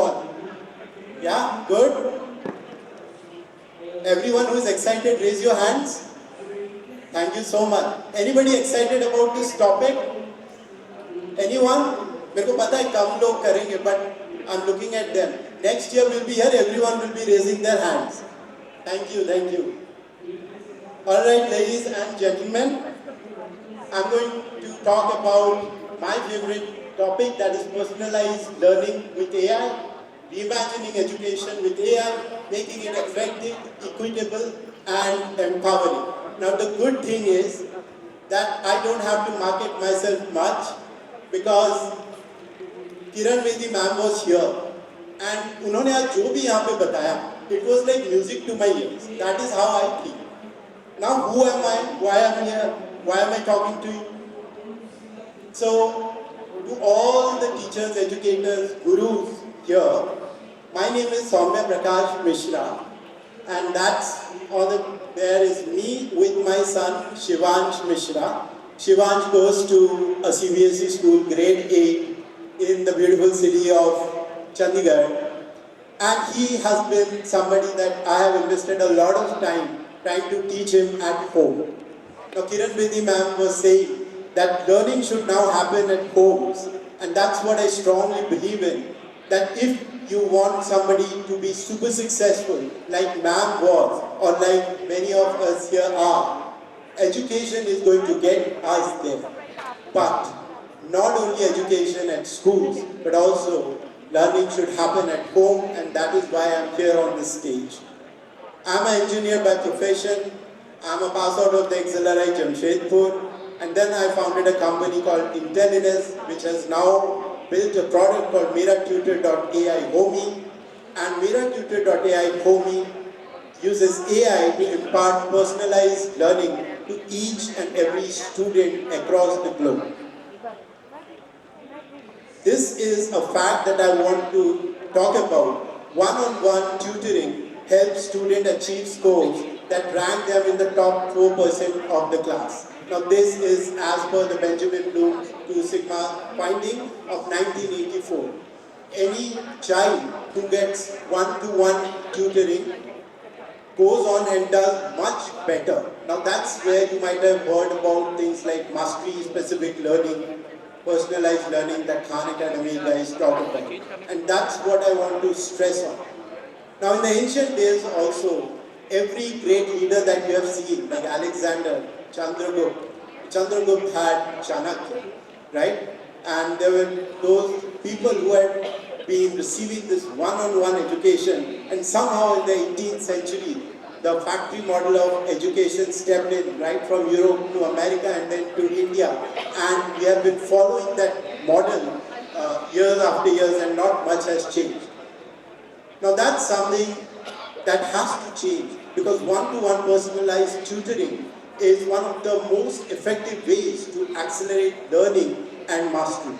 all? Yeah, good. Everyone who is excited, raise your hands. Thank you so much. Anybody excited about this topic? Anyone? मेरे को पता है कम लोग करेंगे, but I'm looking at them. Next year we'll be here, everyone will be raising their hands. Thank you, thank you. All right, ladies and gentlemen, I'm going to talk about my favorite topic, that is personalized learning with AI, reimagining education with AI, making it effective, equitable, and empowering. Now the good thing is that I don't have to market myself much because Kiran Vedi ma'am was here and उन्होंने आज जो भी यहाँ पे बताया, it was like music to my ears. That is how I feel. Now who am I? Why am I here? Why am I talking to you? So, to all the teachers, educators, gurus here, my name is Soumya Prakash Mishra, and there is me with my son Shivansh Mishra. Shivansh goes to a CBSE school, grade 8, in the beautiful city of Chandigarh, and he has been somebody that I have invested a lot of time trying to teach him at home. Now Kiran Bedi ma'am was saying that learning should now happen at homes, and that's what I strongly believe in, that if you want somebody to be super successful like ma'am was, or like many of us here are, education is going to get us there. But not only education at schools, but also learning should happen at home, and that is why I'm here on this stage. I'm an engineer by profession. I'm a pass out of the XLRI Jamshedpur, and then I founded a company called Intelligence, which has now built a product called MeraTutor.AI Homie, and MeraTutor.AI Homie uses AI to impart personalized learning to each and every student across the globe. This is a fact that I want to talk about. One-on-one tutoring helps students achieve scores that rank them in the top 4% of the class. Now this is as per the Benjamin Bloom 2 Sigma finding of 1984. Any child who gets one-to-one tutoring goes on and does much better. Now that's where you might have heard about things like mastery-specific learning, personalized learning that Khan Academy guys talk about. And that's what I want to stress on. Now in the ancient days also, every great leader that you have seen, like Alexander, Chandragupta had Chanakya, right? And there were those people who had been receiving this one-on-one education, and somehow in the 18th century, the factory model of education stepped in right from Europe to America and then to India. And we have been following that model years after years, and not much has changed. Now that's something that has to change, because one-to-one personalized tutoring is one of the most effective ways to accelerate learning and mastery.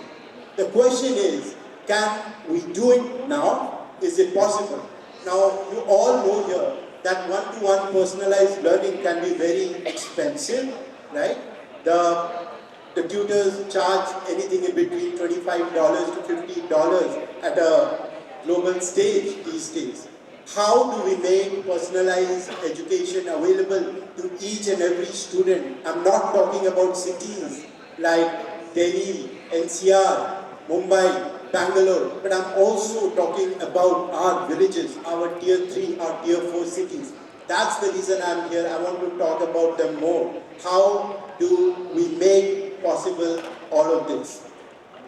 The question is, can we do it now? Is it possible? Now you all know here that one-to-one personalized learning can be very expensive, right? The tutors charge anything in between $25 to $50 at a global stage these days. How do we make personalized education available to each and every student? I'm not talking about cities like Delhi, NCR, Mumbai, Bangalore, but I'm also talking about our villages, our tier 3, our tier 4 cities. That's the reason I'm here. I want to talk about them more. How do we make possible all of this?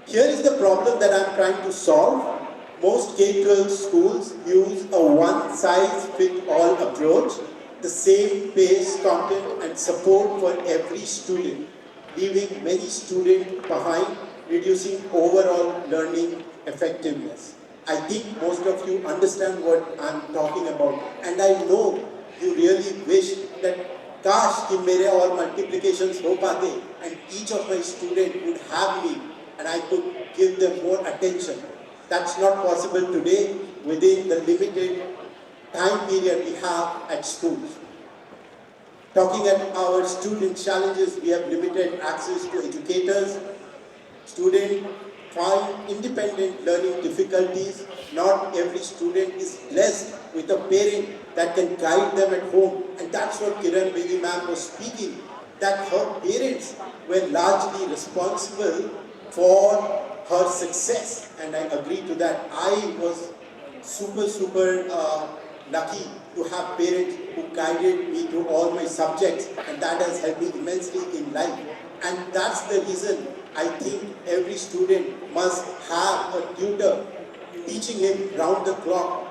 Here is the problem that I'm trying to solve. Most K-12 schools use a one-size-fits-all approach, the same pace, content and support for every student, leaving many students behind, reducing overall learning effectiveness. I think most of you understand what I'm talking about, and I know you really wish that काश कि मेरे और multiplications हो पाते and each of my students would have me and I could give them more attention. That's not possible today within the limited time period we have at schools. Talking at our student challenges, we have limited access to educators. Students find independent learning difficulties. Not every student is blessed with a parent that can guide them at home. And that's what Kiran Bedi ma'am was speaking, that her parents were largely responsible for her success. And I agree to that. I was super lucky to have parents who guided me through all my subjects, and that has helped me immensely in life. And that's the reason I think every student must have a tutor teaching him round the clock.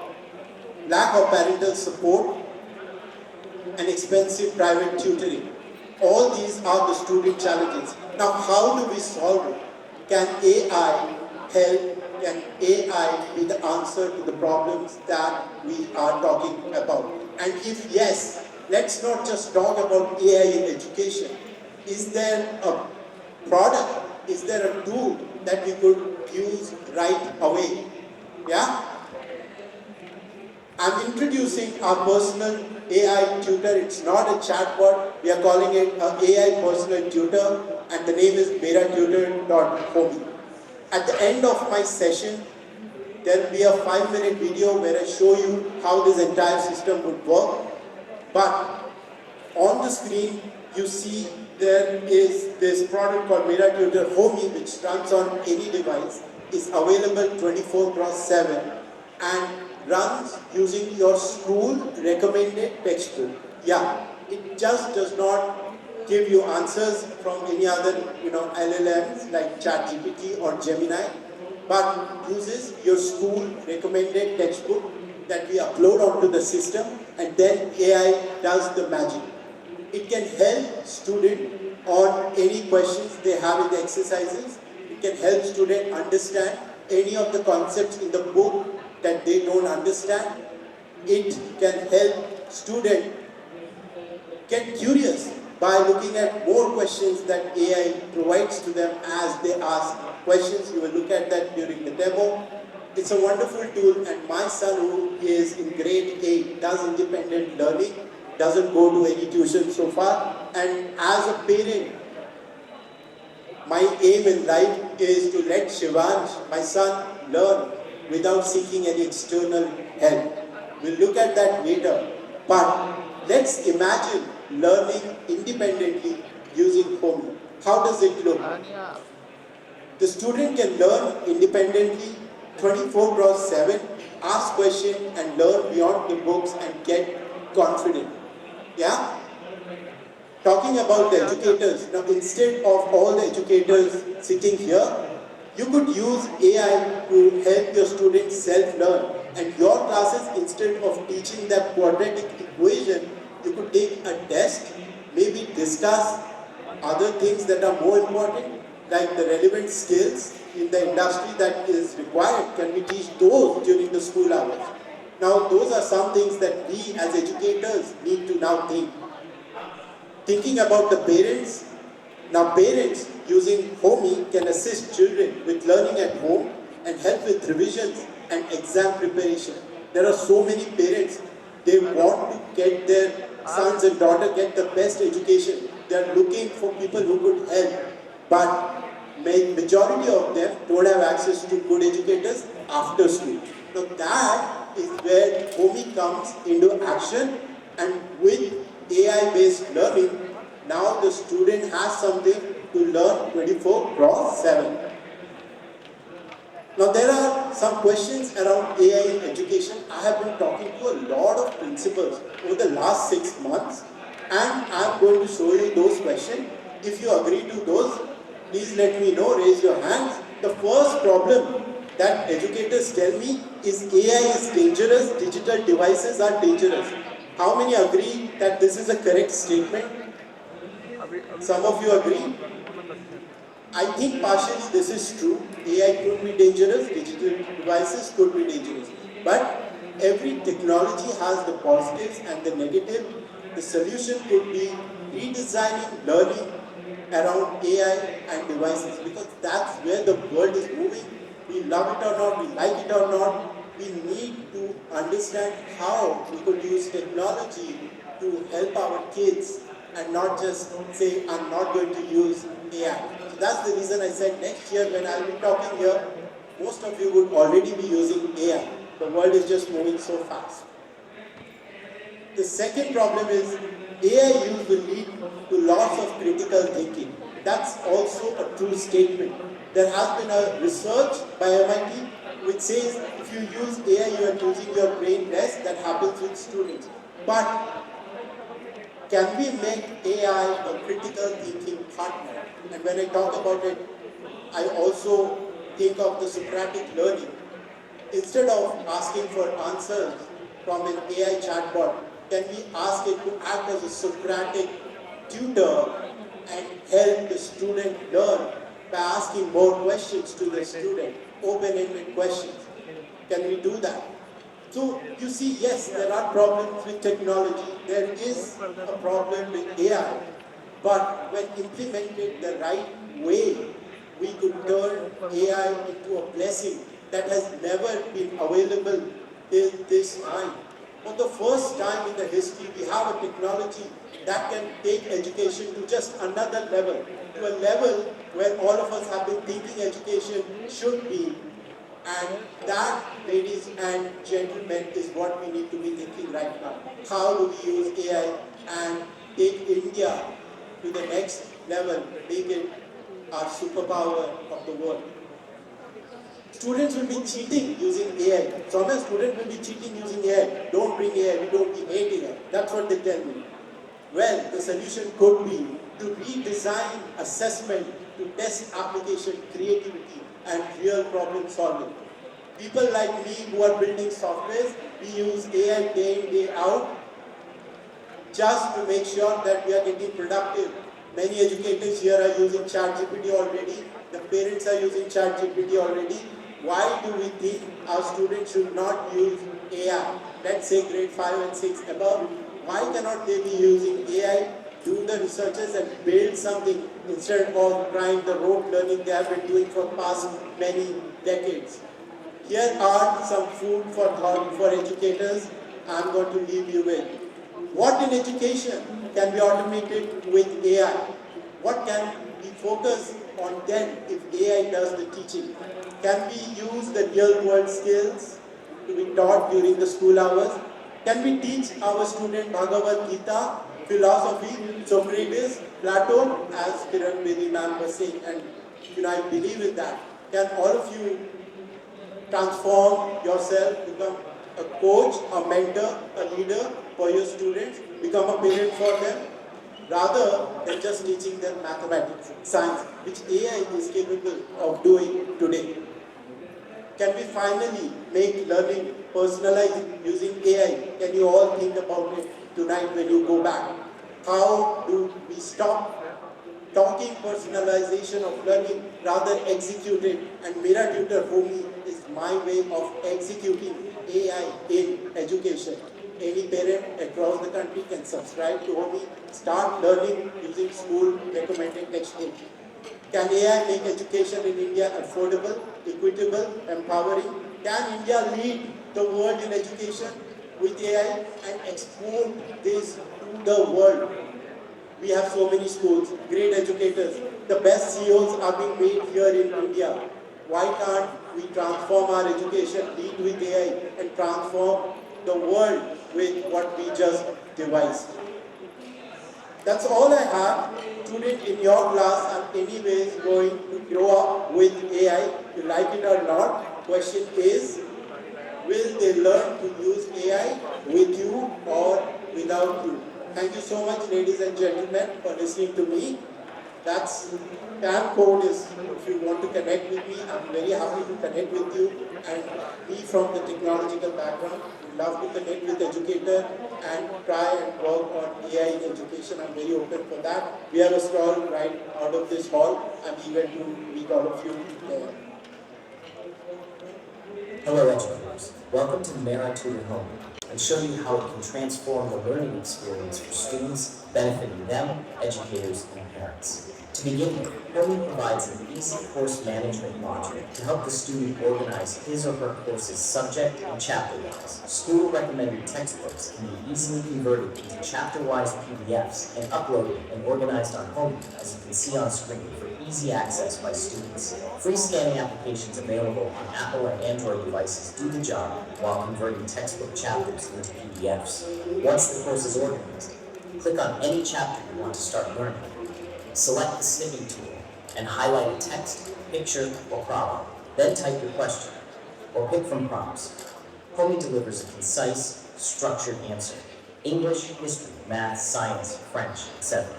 Lack of parental support and expensive private tutoring. All these are the student challenges. Now, how do we solve it? Can AI help? Can AI be the answer to the problems that we are talking about? And if yes, let's not just talk about AI in education. Is there a product? Is there a tool that we could use right away? Yeah? I'm introducing our personal AI tutor. It's not a chatbot. We are calling it an AI personal tutor, and the name is MeraTutor.AI. At the end of my session, there will be a 5-minute video where I show you how this entire system would work. But on the screen, you see there is this product called MeraTutor.AI, which runs on any device, is available 24/7, and runs using your school recommended textbook. Yeah, it just does not give you answers from any other LLMs like ChatGPT or Gemini, but uses your school recommended textbook that we upload onto the system, and then AI does the magic. It can help students on any questions they have in the exercises. It can help students understand any of the concepts in the book that they don't understand. It can help students get curious by looking at more questions that AI provides to them as they ask questions. You will look at that during the demo. It's a wonderful tool, and my son, who is in grade 8, does independent learning, doesn't go to any tuition so far, and as a parent, my aim in life is to let Shivansh, my son, learn without seeking any external help. We'll look at that later, but let's imagine learning independently using Homey. How does it look? The student can learn independently 24/7, ask questions and learn beyond the books and get confident. Yeah? Talking about the educators, now instead of all the educators sitting here, you could use AI to help your students self-learn. And your classes, instead of teaching them quadratic equation, you could take a test, maybe discuss other things that are more important, like the relevant skills in the industry that is required. Can we teach those during the school hours? Now, those are some things that we as educators need to now think. Thinking about the parents, now parents using Homey can assist children with learning at home and help with revisions and exam preparation. There are so many parents, they want to get their sons and daughters get the best education. They are looking for people who could help, but majority of them don't have access to good educators after school. Now that is where Homey comes into action, and with AI-based learning, now the student has something to learn 24/7. Now there are some questions around AI in education. I have been talking to a lot of principals over the last 6 months, and I am going to show you those questions. If you agree to those, please let me know, raise your hands. The first problem that educators tell me is AI is dangerous, digital devices are dangerous. How many agree that this is a correct statement? Some of you agree? I think partially this is true. AI could be dangerous, digital devices could be dangerous. But every technology has the positives and the negative. The solution could be redesigning learning around AI and devices, because that's where the world is moving. We love it or not, we like it or not, we need to understand how we could use technology to help our kids and not just say, I'm not going to use AI. So that's the reason I said next year when I'll be talking here, most of you would already be using AI. The world is just moving so fast. The second problem is AI use will lead to loss of critical thinking. That's also a true statement. There has been a research by MIT which says if you use AI, you are using your brain less. That happens with students. But can we make AI a critical thinking partner? And when I talk about it, I also think of the Socratic learning. Instead of asking for answers from an AI chatbot, can we ask it to act as a Socratic tutor and help the student learn by asking more questions to the student, open-ended questions? Can we do that? So you see, yes, there are problems with technology. There is a problem with AI. But when implemented the right way, we could turn AI into a blessing that has never been available till this time. For the first time in the history, we have a technology that can take education to just another level, to a level where all of us have been thinking education should be. And that, ladies and gentlemen, is what we need to be thinking right now. How do we use AI and take India to the next level, make it our superpower of the world? Students will be cheating using AI. Soumya, students will be cheating using AI. Don't bring AI, we hate AI. That's what they tell me. Well, the solution could be to redesign assessment to test application creativity and real problem solving. People like me who are building softwares, we use AI day in, day out, just to make sure that we are getting productive. Many educators here are using ChatGPT already. The parents are using ChatGPT already. Why do we think our students should not use AI? Let's say grade 5 and 6 above. Why cannot they be using AI, do the researches and build something instead of trying the rote learning they have been doing for past many decades? Here are some food for thought for educators I'm going to leave you with. What in education can be automated with AI? What can we focus on then if AI does the teaching? Can we use the real world skills to be taught during the school hours? Can we teach our student Bhagavad Gita, philosophy, Socrates, Plato, as Kiran Bedi ma'am was saying? And I believe in that. Can all of you transform yourself, become a coach, a mentor, a leader for your students, become a parent for them, rather than just teaching them mathematics, science, which AI is capable of doing today? Can we finally make learning personalized using AI? Can you all think about it tonight when you go back? How do we stop talking personalization of learning, rather execute it? And MeraTutor for me is my way of executing AI in education. Any parent across the country can subscribe to me, start learning using school recommended textbook. Can AI make education in India affordable, equitable, empowering? Can India lead the world in education with AI and export this to the world? We have so many schools, great educators. The best CEOs are being made here in India. Why can't we transform our education, lead with AI, and transform the world with what we just devised? That's all I have. Students in your class are anyways going to grow up with AI, you like it or not. Question is, will they learn to use AI with you or without you? Thank you so much, ladies and gentlemen, for listening to me. That's TAM code is, if you want to connect with me, I'm very happy to connect with you. And me from the technological background, love to connect with educator and try and work on AI in education. I'm very open for that. We have a stall right out of this hall. I'm eager to meet all of you there. Hello educators, welcome to MeraTutor Home and show you how it can transform the learning experience for students, benefiting them, educators, and parents. To begin with, Home provides an easy course management module to help the student organize his or her course's subject and chapter-wise. School-recommended textbooks can be easily converted into chapter-wise PDFs and uploaded and organized on Home, as you can see on screen, for easy access by students. Free scanning applications available on Apple and Android devices do the job while converting textbook chapters into PDFs. Once the course is organized, click on any chapter you want to start learning. Select the snipping tool and highlight a text, picture, or problem. Then type your question, or pick from prompts. Homey delivers a concise, structured answer. English, history, math, science, French, etc.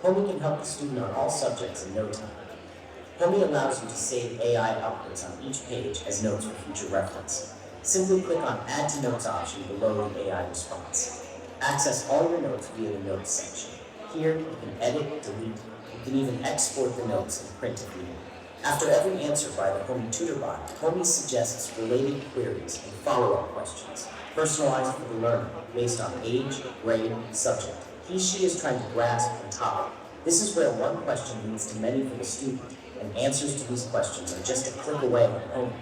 Homey can help the student on all subjects in no time. Homey allows you to save AI outputs on each page as notes for future reference. Simply click on Add to Notes option below the AI response. Access all your notes via the Notes section. Here, you can edit, delete, you can even export the notes and print if needed. After every answer by the Homey Tutor bot, Homey suggests related queries and follow-up questions, personalized for the learner based on age, grade, subject. She is trying to grasp and topic. This is where one question leads to many for the student, and answers to these questions are just a click away on Homey.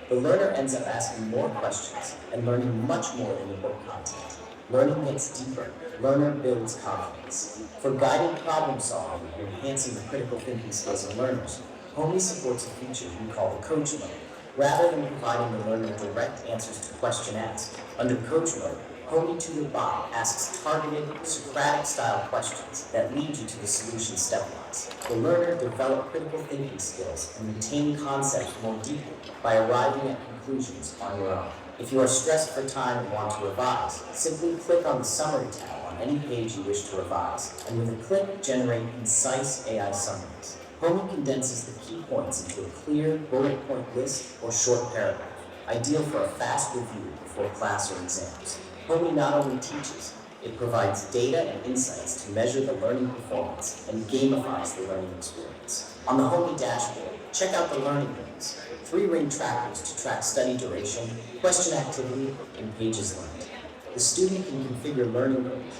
The learner ends up asking more questions and learning much more than the book content. Learning gets deeper. Learner builds confidence. For guided problem solving and enhancing the critical thinking skills of learners, Homey supports a feature we call the Coach Mode. Rather than providing the learner direct answers to question asked, under Coach Mode, Homey Tutor Bot asks targeted, Socratic-style questions that lead you to the solution stepwise. The learner develops critical thinking skills and retain concepts more deeply by arriving at conclusions on your own. If you are stressed for time and want to revise, simply click on the Summary tab on any page you wish to revise, and with a click, generate concise AI summaries. Homey condenses the key points into a clear, bullet point list or short paragraph, ideal for a fast review before class or exams. Homey not only teaches, it provides data and insights to measure the learning performance and gamifies the learning experience. On the Homey dashboard, check out the learning rings, 3-ring trackers to track study duration, question activity, and pages learned. The student can configure learning rings,